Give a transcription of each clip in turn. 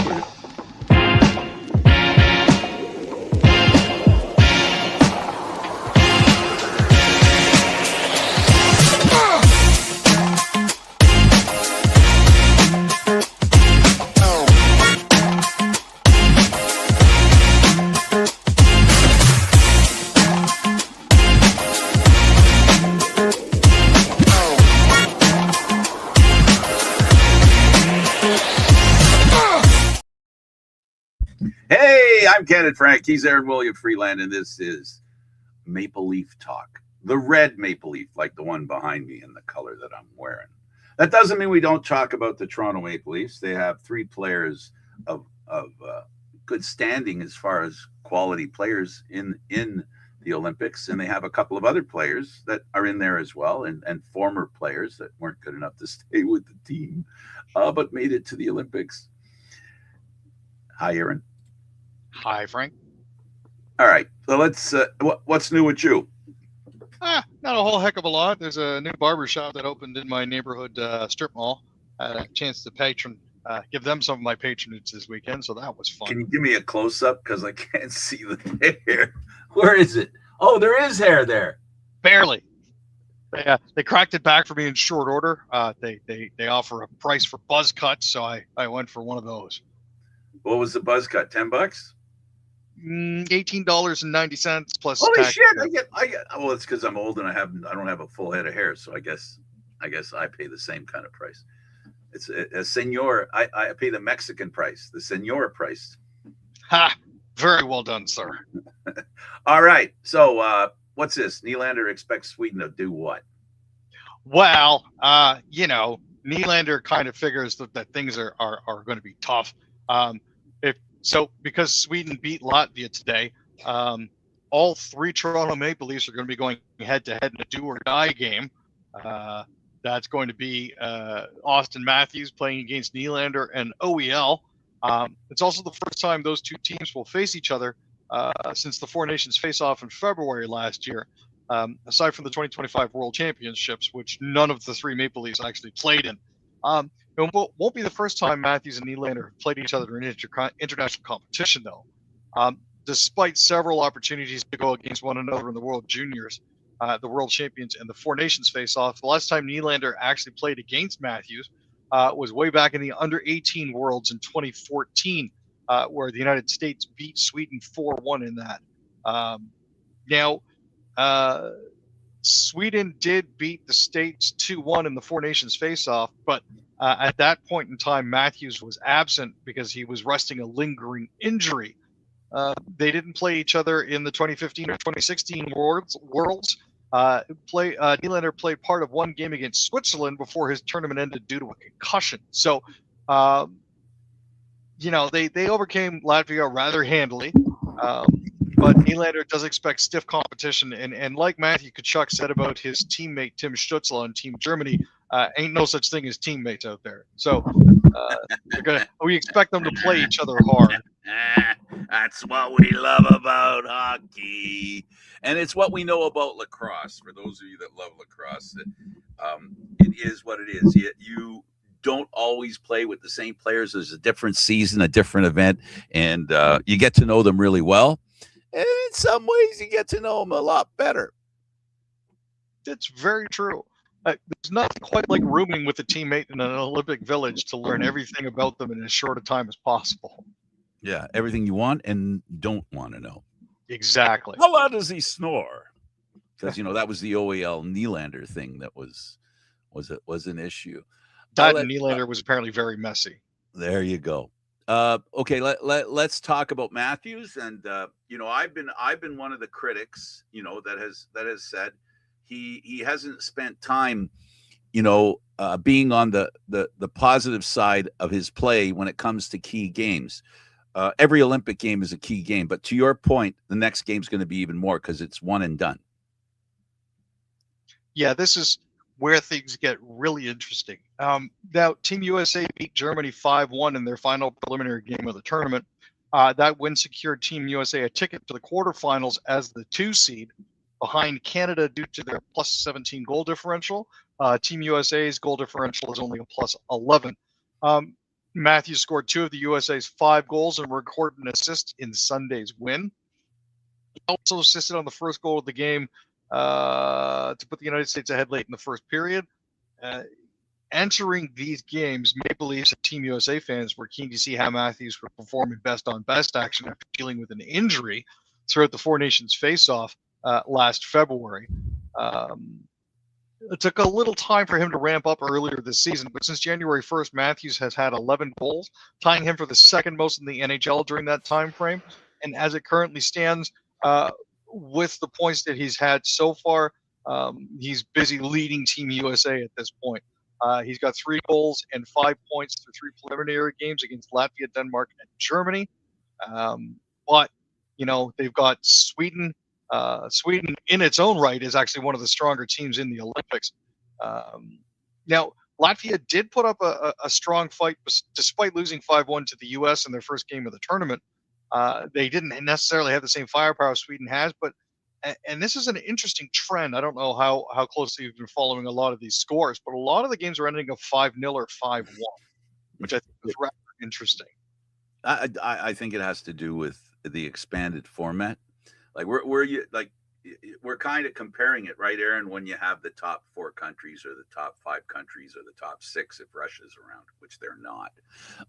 with it. Hey, I'm Candid Frank. He's Aaron William Freeland, and this is Maple Leaf Talk. The red maple leaf, like the one behind me in the color that I'm wearing. That doesn't mean we don't talk about the Toronto Maple Leafs. They have three players of good standing as far as quality players in the Olympics, and they have a couple of other players that are in there as well, and former players that weren't good enough to stay with the team, but made it to the Olympics. Hi, Aaron. Hi, Frank. All right, so let's. What's new with you? Not a whole heck of a lot. There's a new barber shop that opened in my neighborhood strip mall. I had a chance to give them some of my patronage this weekend, so that was fun. Can you give me a close up because I can't see the hair? Where is it? Oh, there is hair there. Barely. They cracked it back for me in short order. They offer a price for buzz cuts, so I went for one of those. What was the buzz cut? $10? $18.90 plus Holy tax. shit! I get. Well, it's because I'm old and I don't have a full head of hair, so I guess I pay the same kind of price. It's a senor. I pay the Mexican price, the senor price. Ha! Very well done, sir. All right. So what's this? Nylander expects Sweden to do what? Well, Nylander kind of figures that things are going to be tough. Because Sweden beat Latvia today, all three Toronto Maple Leafs are going to be going head-to-head in a do-or-die game. That's going to be Austin Matthews playing against Nylander and OEL. It's also the first time those two teams will face each other since the Four Nations face-off in February last year, aside from the 2025 World Championships, which none of the three Maple Leafs actually played in. It won't be the first time Matthews and Nylander have played each other in international competition, though. Despite several opportunities to go against one another in the World Juniors, the World Champions, and the Four Nations face-off, the last time Nylander actually played against Matthews was way back in the Under-18 Worlds in 2014, where the United States beat Sweden 4-1 in that. Sweden did beat the States 2-1 in the Four Nations face-off, but at that point in time, Matthews was absent because he was resting a lingering injury. They didn't play each other in the 2015 or 2016 Worlds. Nylander played part of one game against Switzerland before his tournament ended due to a concussion. So, they overcame Latvia rather handily. But Nylander does expect stiff competition, and like Matthew Tkachuk said about his teammate Tim Stützle on Team Germany, ain't no such thing as teammates out there. So we expect them to play each other hard. That's what we love about hockey, and it's what we know about lacrosse. For those of you that love lacrosse, it is what it is. You don't always play with the same players. There's a different season, a different event, and you get to know them really well. And in some ways, you get to know them a lot better. That's very true. There's nothing quite like rooming with a teammate in an Olympic village to learn everything about them in as short a time as possible. Yeah, everything you want and don't want to know. Exactly. How loud does he snore? Because that was the OEL Nylander thing that was an issue. That Nylander was apparently very messy. There you go. Okay, let's talk about Matthews, and I've been one of the critics, that has said he hasn't spent time, being on the positive side of his play when it comes to key games. Every Olympic game is a key game, but to your point, the next game's going to be even more because it's one and done. Yeah, this is where things get really interesting. Now, Team USA beat Germany 5-1 in their final preliminary game of the tournament. That win secured Team USA a ticket to the quarterfinals as the 2 seed, behind Canada due to their plus 17 goal differential. Team USA's goal differential is only a plus 11. Matthews scored 2 of the USA's 5 goals and recorded an assist in Sunday's win. He also assisted on the first goal of the game to put the United States ahead late in the first period. Entering these games, Maple Leafs and Team USA fans were keen to see how Matthews would perform in best-on-best action after dealing with an injury throughout the Four Nations face-off last February. It took a little time for him to ramp up earlier this season, but since January 1st, Matthews has had 11 goals, tying him for the second most in the NHL during that time frame. And as it currently stands, with the points that he's had so far, he's busy leading Team USA at this point. He's got 3 goals and 5 points through 3 preliminary games against Latvia, Denmark, and Germany. But, you know, they've got Sweden. Sweden, in its own right, is actually one of the stronger teams in the Olympics. Now, Latvia did put up a strong fight despite losing 5-1 to the U.S. in their first game of the tournament. They didn't necessarily have the same firepower Sweden has, but and this is an interesting trend. I don't know how closely you've been following a lot of these scores, but a lot of the games are ending up 5-0 or 5-1, which I think is rather interesting. I think it has to do with the expanded format. Like we're kind of comparing it, right, Aaron, when you have the top 4 countries or the top 5 countries or the top 6 if Russia's around, which they're not.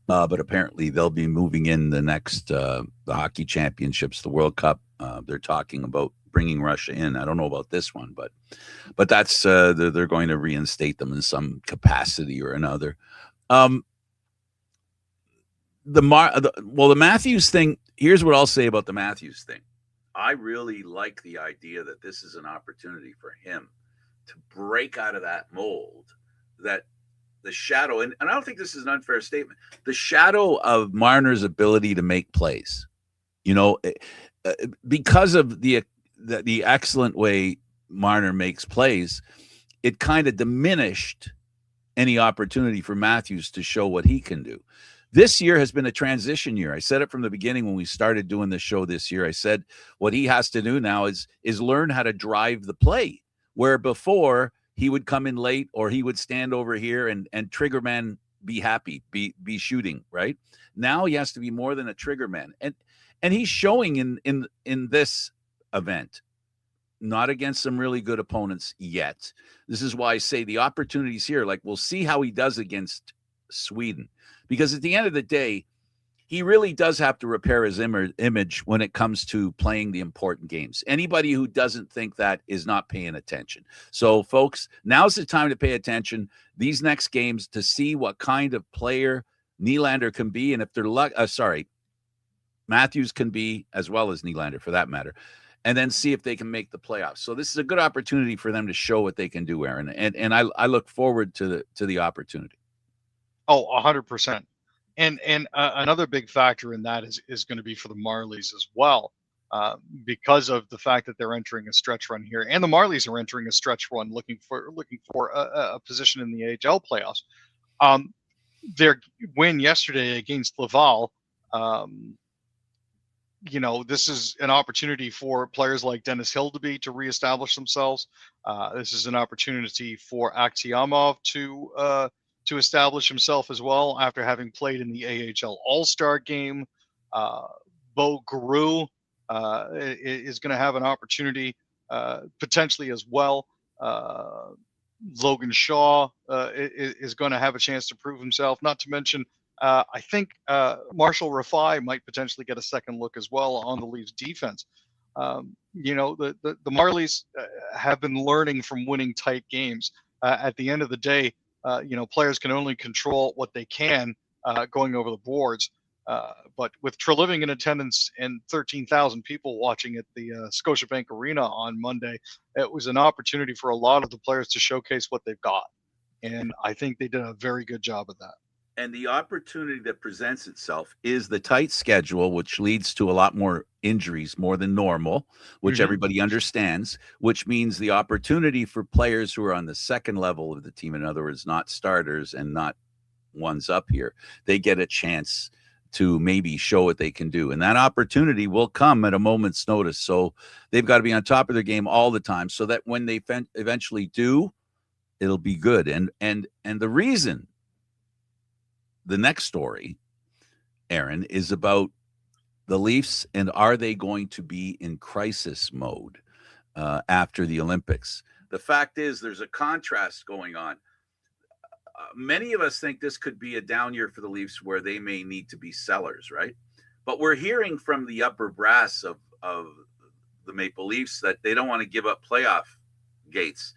But apparently they'll be moving in the next the hockey championships, the World Cup. They're talking about bringing Russia in. I don't know about this one, but that's they're going to reinstate them in some capacity or another. The Matthews thing. Here's what I'll say about the Matthews thing. I really like the idea that this is an opportunity for him to break out of that mold, that the shadow, and I don't think this is an unfair statement, the shadow of Marner's ability to make plays, you know, because of the excellent way Marner makes plays, it kind of diminished any opportunity for Matthews to show what he can do. This year has been a transition year. I said it from the beginning when we started doing this show this year. I said what he has to do now is learn how to drive the play, where before he would come in late or he would stand over here and trigger man be happy, be shooting, right? Now he has to be more than a trigger man. And he's showing in this event, not against some really good opponents yet. This is why I say the opportunities here, like we'll see how he does against Sweden. Because at the end of the day, he really does have to repair his image when it comes to playing the important games. Anybody who doesn't think that is not paying attention. So, folks, now's the time to pay attention these next games to see what kind of player Nylander can be, and if they're Matthews can be, as well as Nylander for that matter, and then see if they can make the playoffs. So this is a good opportunity for them to show what they can do, Aaron, and I look forward to the opportunity. Oh, 100%. And another big factor in that is going to be for the Marlies as well, because of the fact that they're entering a stretch run here, and the Marlies are entering a stretch run looking for a position in the AHL playoffs. Their win yesterday against Laval, this is an opportunity for players like Dennis Hildeby to reestablish themselves. This is an opportunity for Aksiomov to establish himself as well after having played in the AHL All-Star game. Bo Guru is going to have an opportunity potentially as well. Logan Shaw is going to have a chance to prove himself, not to mention I think Marshall Rafai might potentially get a second look as well on the Leafs defense. The Marlies have been learning from winning tight games. At the end of the day, players can only control what they can going over the boards. But with Treliving in attendance and 13,000 people watching at the Scotiabank Arena on Monday, it was an opportunity for a lot of the players to showcase what they've got. And I think they did a very good job of that. And the opportunity that presents itself is the tight schedule, which leads to a lot more injuries, more than normal, which everybody understands, which means the opportunity for players who are on the second level of the team, in other words, not starters and not ones up here, they get a chance to maybe show what they can do. And that opportunity will come at a moment's notice. So they've got to be on top of their game all the time so that when they eventually do, it'll be good. And the reason the next story, Aaron, is about the Leafs, and are they going to be in crisis mode after the Olympics? The fact is, there's a contrast going on. Many of us think this could be a down year for the Leafs where they may need to be sellers, right? But we're hearing from the upper brass of the Maple Leafs that they don't want to give up playoff gates.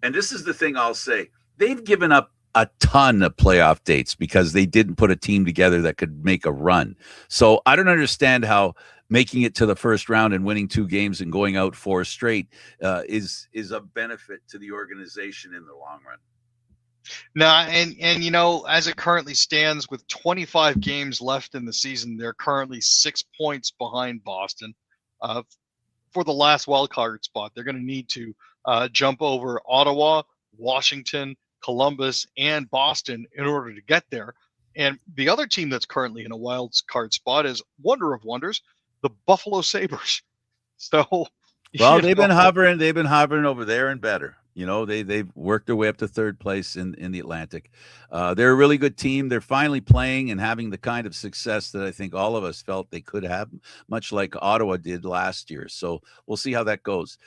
And this is the thing I'll say. They've given up a ton of playoff dates because they didn't put a team together that could make a run. So I don't understand how making it to the first round and winning 2 games and going out 4 straight is a benefit to the organization in the long run. No, and you know, as it currently stands with 25 games left in the season, they're currently 6 points behind Boston. For the last wild card spot, they're going to need to jump over Ottawa, Washington, Columbus, and Boston in order to get there. And the other team that's currently in a wild card spot is, wonder of wonders, the Buffalo Sabres. So, well, they've been hovering over there and better. You know, they've worked their way up to 3rd place in the Atlantic. They're a really good team. They're finally playing and having the kind of success that I think all of us felt they could have, much like Ottawa did last year. So we'll see how that goes.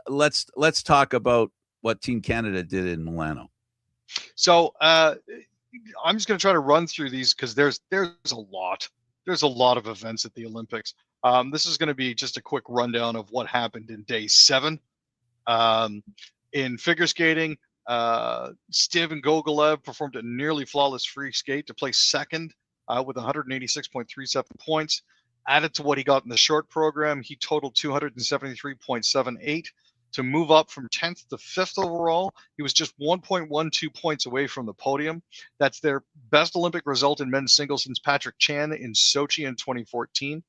Let's talk about what Team Canada did in Milano. So I'm just going to try to run through these because there's a lot. There's a lot of events at the Olympics. This is going to be just a quick rundown of what happened in day 7. In figure skating, Steven Gogolev performed a nearly flawless free skate to place 2nd with 186.37 points. Added to what he got in the short program, he totaled 273.78 to move up from 10th to 5th overall. He was just 1.12 points away from the podium. That's their best Olympic result in men's singles since Patrick Chan in Sochi in 2014.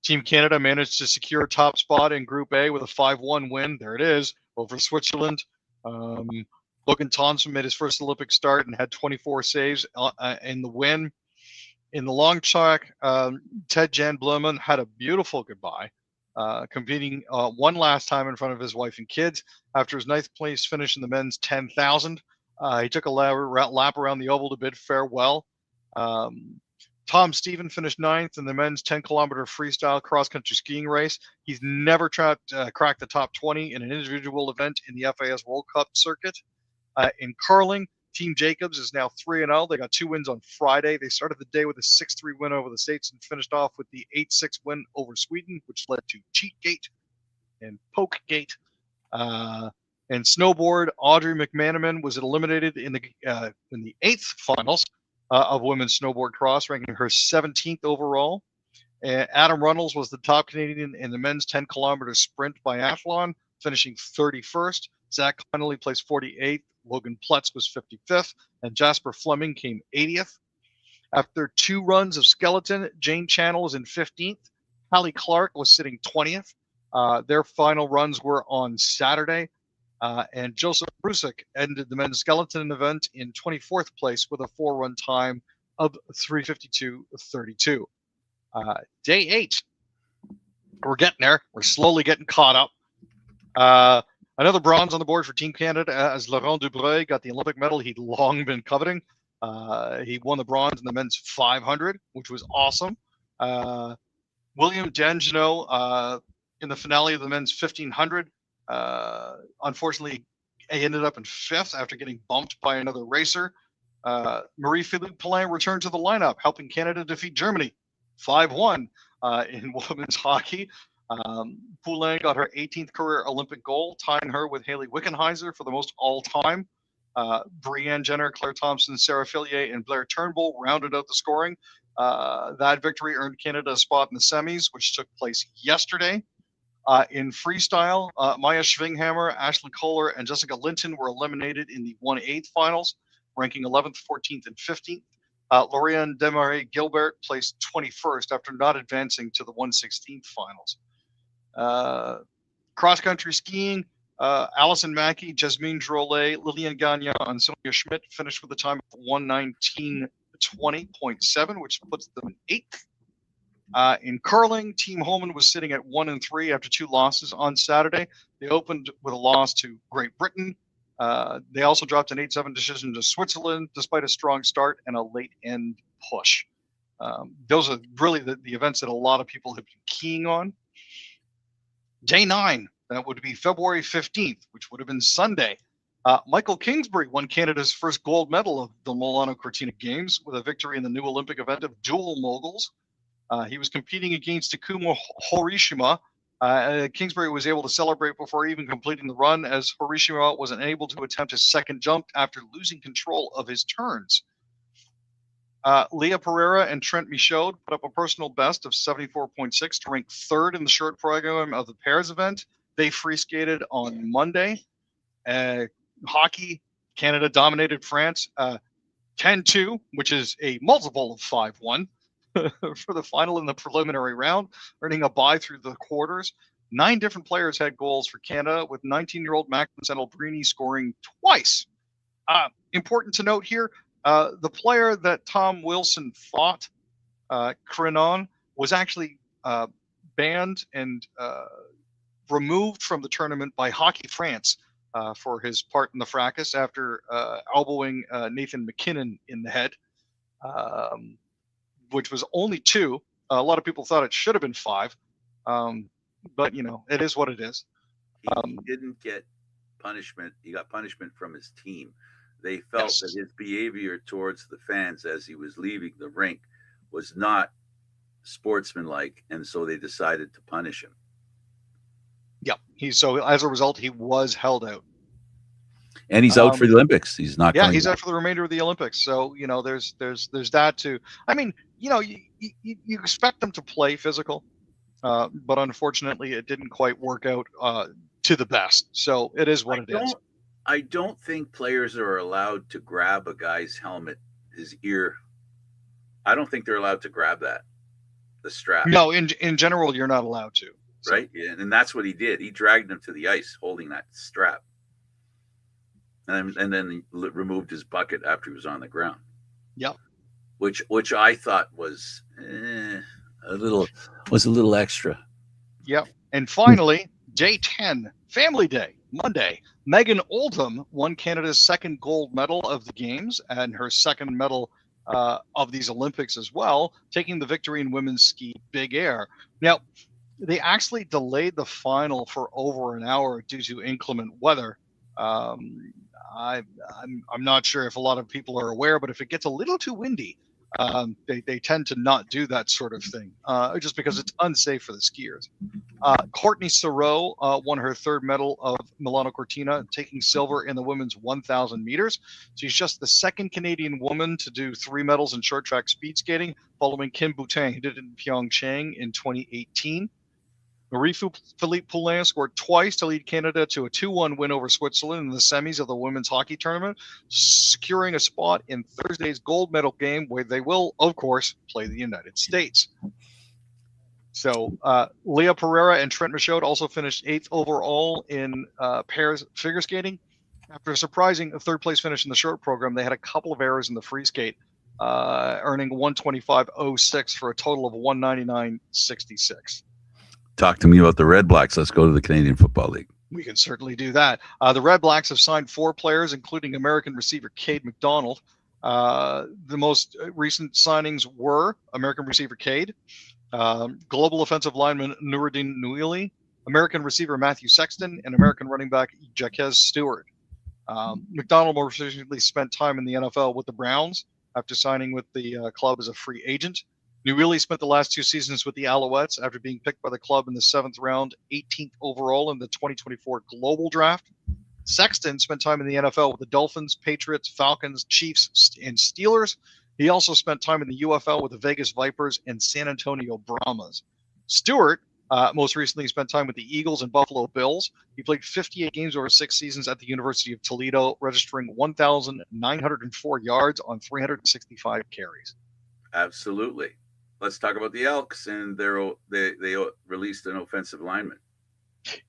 Team Canada managed to secure a top spot in Group A with a 5-1 win. There it is, over Switzerland. Logan Thompson made his first Olympic start and had 24 saves in the win. In the long track, Ted Jan Blumen had a beautiful goodbye, competing one last time in front of his wife and kids. After his 9th place finish in the men's 10,000, he took a lap around the oval to bid farewell. Tom Stephen finished 9th in the men's 10-kilometer freestyle cross-country skiing race. He's never cracked the top 20 in an individual event in the FAS World Cup circuit. In curling, Team Jacobs is now 3-0. They got 2 wins on Friday. They started the day with a 6-3 win over the States and finished off with the 8-6 win over Sweden, which led to Cheatgate and Pokegate. And snowboard, Audrey McManaman was eliminated in the 8th finals of women's snowboard cross, ranking her 17th overall. Adam Runnels was the top Canadian in the men's 10-kilometer sprint biathlon, finishing 31st. Zach Connolly placed 48th. Logan Plutz was 55th, and Jasper Fleming came 80th. After 2 runs of skeleton, Jane Channel was in 15th. Hallie Clark was sitting 20th. Their final runs were on Saturday. And Joseph Brusik ended the men's skeleton event in 24th place with a 4-run time of 3:52.32. Day 8, we're getting there. We're slowly getting caught up. Another bronze on the board for Team Canada as Laurent Dubreuil got the Olympic medal he'd long been coveting. He won the bronze in the men's 500, which was awesome. William Dangeneau in the finale of the men's 1500. Unfortunately, he ended up in 5th after getting bumped by another racer. Marie-Philippe Poulin returned to the lineup, helping Canada defeat Germany 5-1 in women's hockey. Poulin got her 18th career Olympic goal, tying her with Haley Wickenheiser for the most all-time. Brianne Jenner, Claire Thompson, Sarah Fillier, and Blair Turnbull rounded out the scoring. That victory earned Canada a spot in the semis, which took place yesterday. In freestyle, Maya Schwinghammer, Ashley Kohler, and Jessica Linton were eliminated in the 1/8 finals, ranking 11th, 14th, and 15th. Lauriane Desmarais Gilbert placed 21st after not advancing to the 1/16 finals. Cross-country skiing, Allison Mackey, Jasmine Drolet, Lillian Gagnon, and Sonia Schmidt finished with a time of 1:19:20.7, which puts them in 8th. In curling, Team Holman was sitting at 1-3 after 2 losses on Saturday. They opened with a loss to Great Britain. They also dropped an 8-7 decision to Switzerland despite a strong start and a late end push. Those are really the events that a lot of people have been keying on. Day 9, that would be February 15th, which would have been Sunday. Michael Kingsbury won Canada's first gold medal of the Milano Cortina Games with a victory in the new Olympic event of dual moguls. He was competing against Takuma Horishima. Kingsbury was able to celebrate before even completing the run, as Horishima was unable to attempt his second jump after losing control of his turns. Leah Pereira and Trent Michaud put up a personal best of 74.6 to rank third in the short program of the pairs event. They free skated on Monday. Hockey, Canada dominated France 10-2, which is a multiple of 5-1 for the final in the preliminary round, earning a bye through the quarters. 9 different players had goals for Canada, with 19-year-old Magnus Albrini scoring twice. Important to note here, the player that Tom Wilson fought, Crinon, was actually banned and removed from the tournament by Hockey France for his part in the fracas after elbowing Nathan McKinnon in the head, which was only 2. A lot of people thought it should have been 5, but it is what it is. He didn't get punishment. He got punishment from his team. They felt that his behavior towards the fans as he was leaving the rink was not sportsmanlike, and so they decided to punish him. Yeah, so as a result, he was held out, and he's out for the Olympics. He's not. Yeah, he's out for the remainder of the Olympics. So there's that too. I mean, you expect them to play physical, but unfortunately, it didn't quite work out to the best. So it is what it is. I don't think players are allowed to grab a guy's helmet, his ear. I don't think they're allowed to grab the strap. No, in general, you're not allowed to. So. Right? Yeah, and that's what he did. He dragged him to the ice holding that strap. And then he removed his bucket after he was on the ground. Yep. Which I thought was a little extra. Yep. And finally, day 10, Family Day, Monday. Megan Oldham won Canada's second gold medal of the games and her second medal of these Olympics as well, taking the victory in women's ski big air. Now, they actually delayed the final for over an hour due to inclement weather. I'm not sure if a lot of people are aware, but if it gets a little too windy, they tend to not do that sort of thing, just because it's unsafe for the skiers. Courtney Sareau won her third medal of Milano Cortina, taking silver in the women's 1,000 meters. She's just the second Canadian woman to do 3 medals in short track speed skating, following Kim Boutin, who did it in Pyeongchang in 2018. Marie-Philippe Poulin scored twice to lead Canada to a 2-1 win over Switzerland in the semis of the women's hockey tournament, securing a spot in Thursday's gold medal game, where they will, of course, play the United States. So Leah Pereira and Trent Michaud also finished 8th overall in pairs figure skating. After a surprising third-place finish in the short program, they had a couple of errors in the free skate, earning 125.06 for a total of 199.66. Talk to me about the Red Blacks. Let's go to the Canadian Football League. We can certainly do that. The Red Blacks have signed 4 players, including American receiver Cade McDonald. The most recent signings were American receiver Cade, global offensive lineman Nuruddin Nouili, American receiver Matthew Sexton, and American running back Jaquez Stewart. McDonald more recently spent time in the NFL with the Browns after signing with the club as a free agent. Nouili spent the last 2 seasons with the Alouettes after being picked by the club in the 7th round, 18th overall in the 2024 Global Draft. Sexton spent time in the NFL with the Dolphins, Patriots, Falcons, Chiefs, and Steelers. He also spent time in the UFL with the Vegas Vipers and San Antonio Brahmas. Stewart most recently spent time with the Eagles and Buffalo Bills. He played 58 games over 6 seasons at the University of Toledo, registering 1,904 yards on 365 carries. Absolutely. Let's talk about the Elks, and they released an offensive lineman.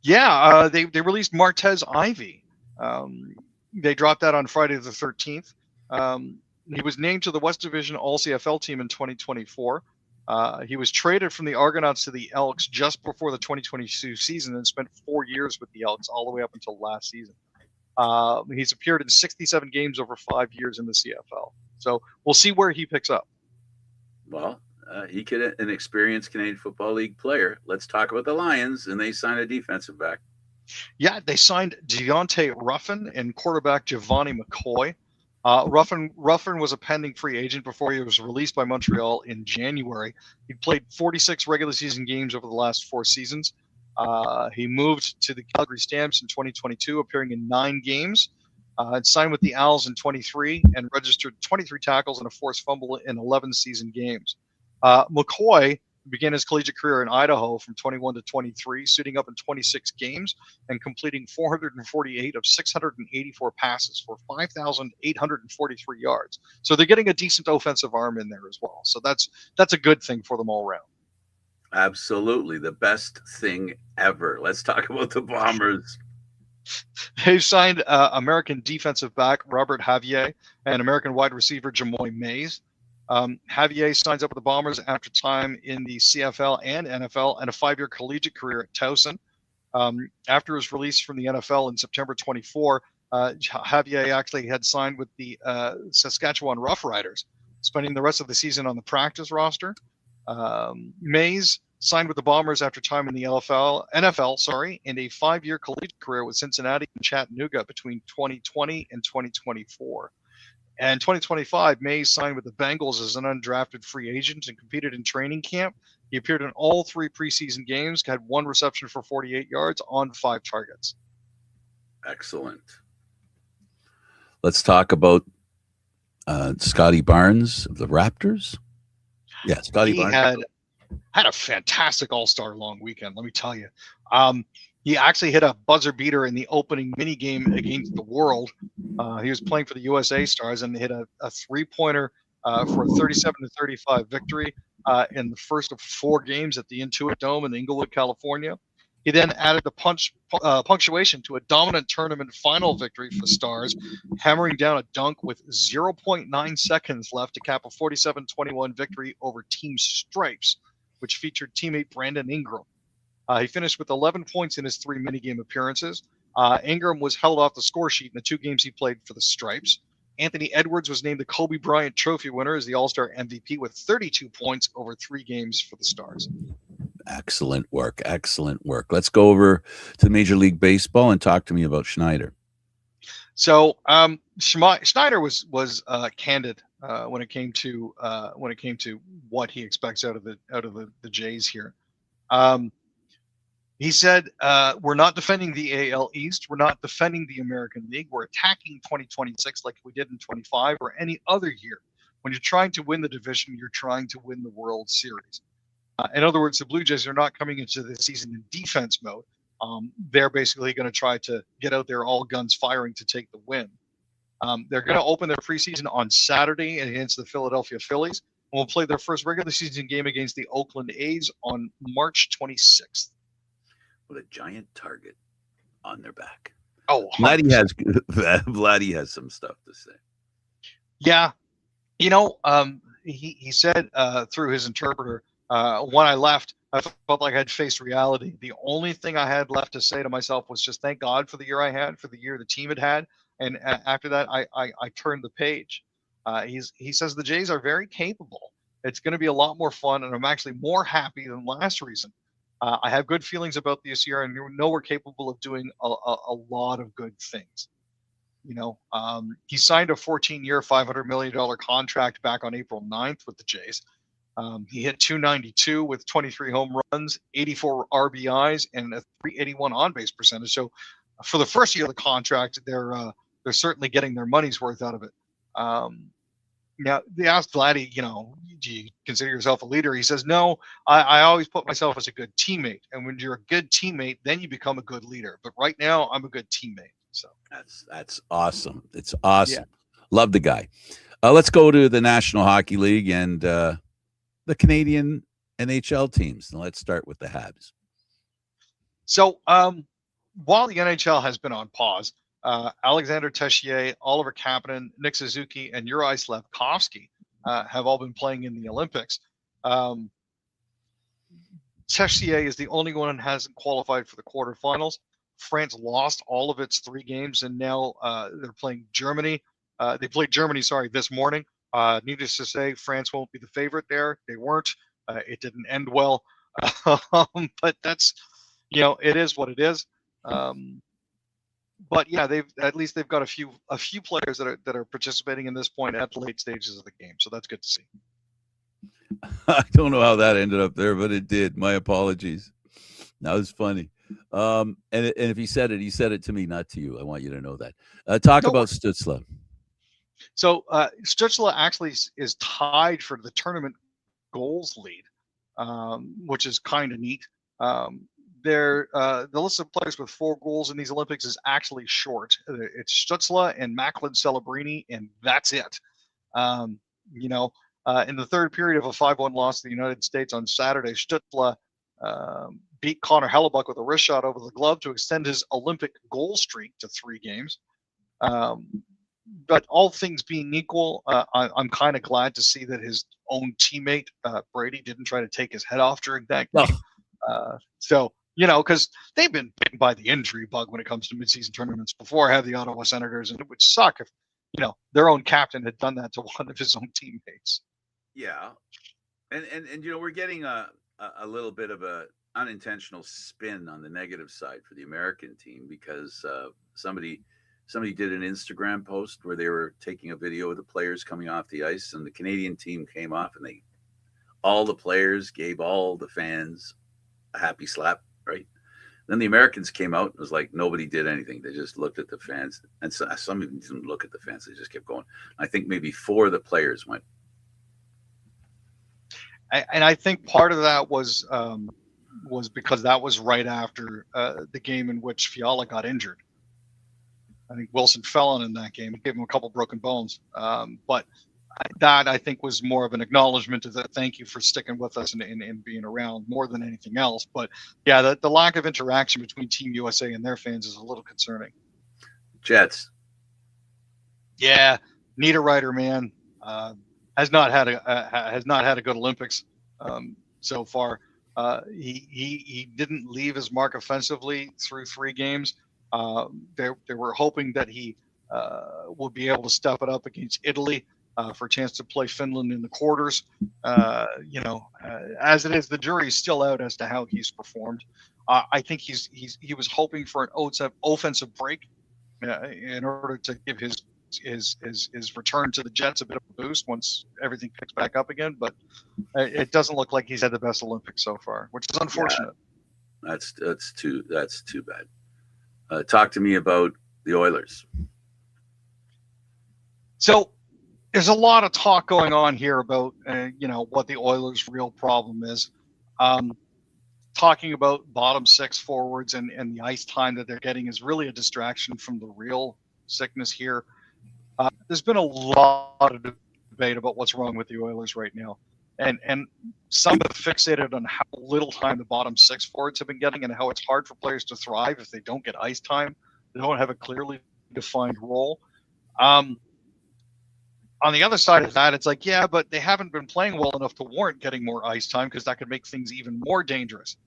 Yeah, they released Martez Ivey. They dropped that on Friday the 13th. He was named to the West Division All-CFL team in 2024. He was traded from the Argonauts to the Elks just before the 2022 season and spent 4 years with the Elks all the way up until last season. He's appeared in 67 games over 5 years in the CFL. So we'll see where he picks up. Well, he could an experienced Canadian Football League player. Let's talk about the Lions, and they signed a defensive back. Yeah, they signed Deontay Ruffin and quarterback Giovanni McCoy. Ruffin was a pending free agent before he was released by Montreal in January. He played 46 regular season games over the last 4 seasons. He moved to the Calgary Stamps in 2022, appearing in 9 games. Signed with the Owls in 23 and registered 23 tackles and a forced fumble in 11 season games. McCoy began his collegiate career in Idaho from 21 to 23, suiting up in 26 games and completing 448 of 684 passes for 5,843 yards. So they're getting a decent offensive arm in there as well. So that's a good thing for them all around. Absolutely. The best thing ever. Let's talk about the Bombers. They've signed American defensive back Robert Javier and American wide receiver Jamoy Mays. Javier signs up with the Bombers after time in the CFL and NFL and a 5-year collegiate career at Towson. After his release from the NFL in September 24, Javier actually had signed with the Saskatchewan Roughriders, spending the rest of the season on the practice roster. Mays signed with the Bombers after time in the NFL, and a 5-year collegiate career with Cincinnati and Chattanooga between 2020 and 2024. And 2025, Mays signed with the Bengals as an undrafted free agent and competed in training camp. He appeared in all 3 preseason games, had 1 reception for 48 yards on 5 targets. Excellent. Let's talk about Scotty Barnes of the Raptors. Yeah, Scotty Barnes had a fantastic all-star long weekend, let me tell you. He actually hit a buzzer beater in the opening mini game against the World. He was playing for the USA Stars and hit a 3-pointer for a 37-35 victory in the first of 4 games at the Intuit Dome in Inglewood, California. He then added the punctuation to a dominant tournament final victory for the Stars, hammering down a dunk with 0.9 seconds left to cap a 47-21 victory over Team Stripes, which featured teammate Brandon Ingram. He finished with 11 points in his 3 minigame appearances. Ingram was held off the score sheet in the 2 games he played for the Stripes. Anthony Edwards was named the Kobe Bryant Trophy winner as the All-Star MVP with 32 points over 3 games for the Stars. Excellent work. Excellent work. Let's go over to Major League Baseball and talk to me about Schneider. So Schneider was candid when it came to what he expects out of the Jays here. He said, we're not defending the AL East. We're not defending the American League. We're attacking 2026 like we did in 25 or any other year. When you're trying to win the division, you're trying to win the World Series. In other words, the Blue Jays are not coming into the season in defense mode. They're basically going to try to get out there all guns firing to take the win. They're going to open their preseason on Saturday against the Philadelphia Phillies. And will play their first regular season game against the Oakland A's on March 26th. With a giant target on their back. Oh, Vladdy has some stuff to say. Yeah, he said through his interpreter, when I left, I felt like I'd faced reality. The only thing I had left to say to myself was just thank God for the year I had, for the year the team had, and after that, I turned the page. He says the Jays are very capable. It's going to be a lot more fun, and I'm actually more happy than last season. I have good feelings about this year, and know we're capable of doing a lot of good things. He signed a 14-year, $500 million contract back on April 9th with the Jays. He hit .292 with 23 home runs, 84 RBIs, and a .381 on-base percentage. So for the first year of the contract, they're certainly getting their money's worth out of it. Now, they asked Vladdy, do you consider yourself a leader? He says, no, I always put myself as a good teammate. And when you're a good teammate, then you become a good leader. But right now, I'm a good teammate. So that's awesome. It's awesome. Yeah. Love the guy. Let's go to the National Hockey League and the Canadian NHL teams. And let's start with the Habs. So while the NHL has been on pause, Alexander Tessier, Oliver Kapanen, Nick Suzuki, and Juraj Slafkovsky have all been playing in the Olympics. Tessier is the only one who hasn't qualified for the quarterfinals. France lost all of its 3 games, and now they're playing Germany. They played Germany, this morning. Needless to say, France won't be the favorite there. They weren't. It didn't end well. But that's, it is what it is. But yeah, they've got a few players that are participating in this point at the late stages of the game. So that's good to see. I don't know how that ended up there, but it did. My apologies. That was funny. And if he said it to me, not to you. I want you to know that. Talk about Stützle. So Stützle actually is tied for the tournament goals lead, which is kind of neat. The list of players with 4 goals in these Olympics is actually short. It's Stützle and Macklin Celebrini, and that's it. In the third period of a 5-1 loss to the United States on Saturday, Stützle beat Connor Hellebuck with a wrist shot over the glove to extend his Olympic goal streak to 3 games. But all things being equal, I'm kind of glad to see that his own teammate, Brady, didn't try to take his head off during that game. So, because they've been bitten by the injury bug when it comes to midseason tournaments before. I have the Ottawa Senators, and it would suck if, their own captain had done that to one of his own teammates. Yeah. And we're getting a little bit of a unintentional spin on the negative side for the American team, because somebody did an Instagram post where they were taking a video of the players coming off the ice, and the Canadian team came off, and all the players gave all the fans a happy slap, right? Then the Americans came out, and it was like nobody did anything. They just looked at the fans, and some even didn't look at the fans. They just kept going. I think maybe 4 of the players went. And I think part of that was because that was right after the game in which Fiala got injured. I think Wilson fell on in that game. It gave him a couple broken bones. But that, I think, was more of an acknowledgement of that. Thank you for sticking with us and being around more than anything else. But yeah, the lack of interaction between Team USA and their fans is a little concerning. Jets. Yeah, Niederreiter, man, has not had a good Olympics so far. He didn't leave his mark offensively through 3 games. They were hoping that he would be able to step it up against Italy for a chance to play Finland in the quarters. As it is, the jury is still out as to how he's performed. I think he was hoping for an offensive break in order to give his return to the Jets a bit of a boost once everything picks back up again. But it doesn't look like he's had the best Olympics so far, which is unfortunate. Yeah, that's too bad. Talk to me about the Oilers. So there's a lot of talk going on here about what the Oilers' real problem is. Talking about bottom 6 forwards and the ice time that they're getting is really a distraction from the real sickness here. There's been a lot of debate about what's wrong with the Oilers right now. And some have fixated on how little time the bottom 6 forwards have been getting and how it's hard for players to thrive if they don't get ice time. They don't have a clearly defined role. On the other side of that, it's like, yeah, but they haven't been playing well enough to warrant getting more ice time, because that could make things even more dangerous.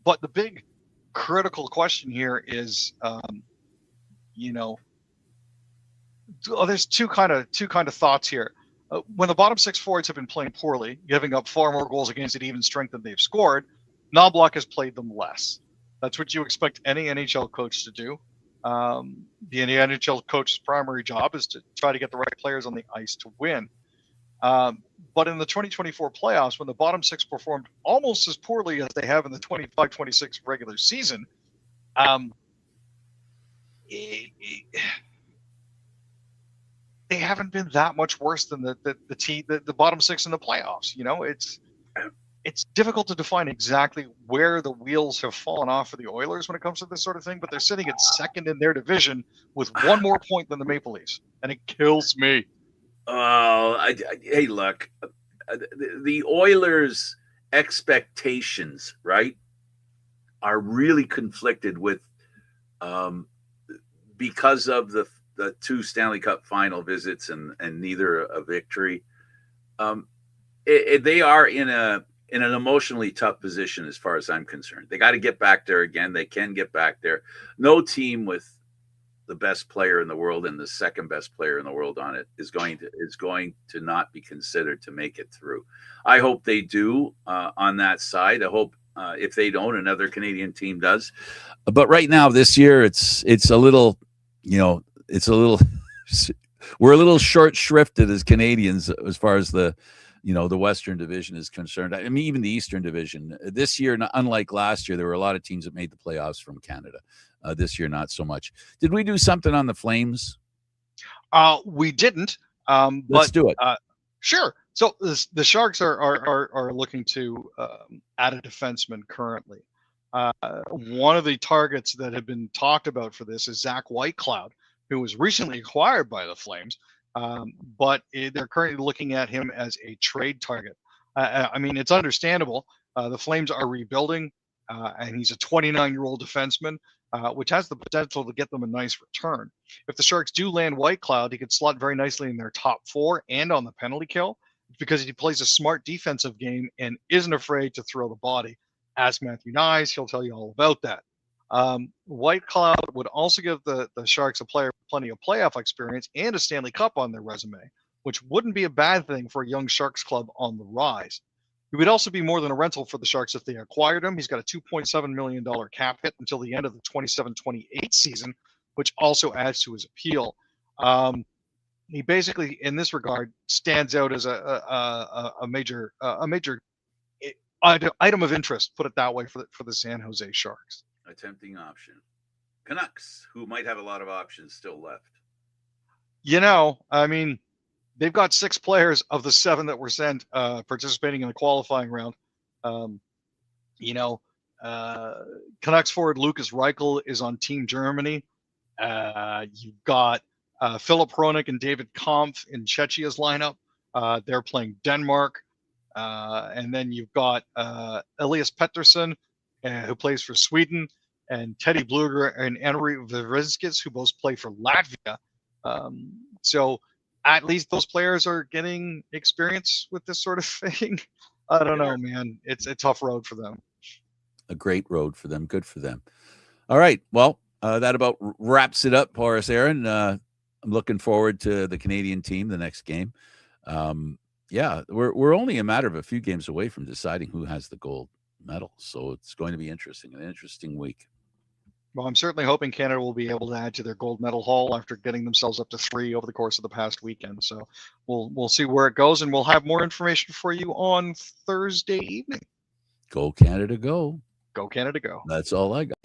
But the big critical question here is, there's two kind of thoughts here. When the bottom 6 forwards have been playing poorly, giving up far more goals against an even strength than they've scored, Knobloch has played them less. That's what you expect any NHL coach to do. The NHL coach's primary job is to try to get the right players on the ice to win. But in the 2024 playoffs, when the bottom 6 performed almost as poorly as they have in the 25-26 regular season, they haven't been that much worse than the bottom 6 in the playoffs. It's difficult to define exactly where the wheels have fallen off for the Oilers when it comes to this sort of thing, but they're sitting at 2nd in their division with 1 more point than the Maple Leafs, and it kills me. Hey, look, the Oilers' expectations, right, are really conflicted with, because of the 2 Stanley Cup final visits and neither a victory. They are in in an emotionally tough position as far as I'm concerned. They got to get back there again. They can get back there. No team with the best player in the world and the second best player in the world on it is going to not be considered to make it through. I hope they do on that side. I hope if they don't, another Canadian team does. But right now, this year, it's a little, we're a little short shrifted as Canadians as far as the Western Division is concerned. I mean, even the Eastern Division this year, unlike last year, there were a lot of teams that made the playoffs from Canada. This year, not so much. Did we do something on the Flames? We didn't. Let's do it. Sure. So the Sharks are looking to add a defenseman currently. One of the targets that have been talked about for this is Zach Whitecloud, who was recently acquired by the Flames, but they're currently looking at him as a trade target. I mean, it's understandable. The Flames are rebuilding, and he's a 29-year-old defenseman, which has the potential to get them a nice return. If the Sharks do land Whitecloud, he could slot very nicely in their top four and on the penalty kill because he plays a smart defensive game and isn't afraid to throw the body. Ask Matthew Nyes, he'll tell you all about that. Whitecloud would also give the Sharks a player plenty of playoff experience and a Stanley Cup on their resume, which wouldn't be a bad thing for a young Sharks club on the rise. He would also be more than a rental for the Sharks if they acquired him. He's got a $2.7 million cap hit until the end of the 27-28 season, which also adds to his appeal. He basically, in this regard, stands out as a major item of interest, put it that way, for the San Jose Sharks. A tempting option. Canucks, who might have a lot of options still left. I mean, they've got 6 players of the 7 that were sent participating in the qualifying round. Canucks forward Lucas Reichel is on Team Germany. You've got Philip Hronik and David Kampf in Czechia's lineup. They're playing Denmark. And then you've got Elias Pettersson, who plays for Sweden, and Teddy Bluger and Henri Verizkis, who both play for Latvia. So at least those players are getting experience with this sort of thing. I don't know, man. It's a tough road for them. A great road for them. Good for them. All right. Well, that about wraps it up for us, Aaron. I'm looking forward to the Canadian team, the next game. We're only a matter of a few games away from deciding who has the gold medal. So it's going to be interesting, an interesting week. Well, I'm certainly hoping Canada will be able to add to their gold medal haul after getting themselves up to 3 over the course of the past weekend. So we'll see where it goes, and we'll have more information for you on Thursday evening. Go Canada, go. Go Canada, go. That's all I got.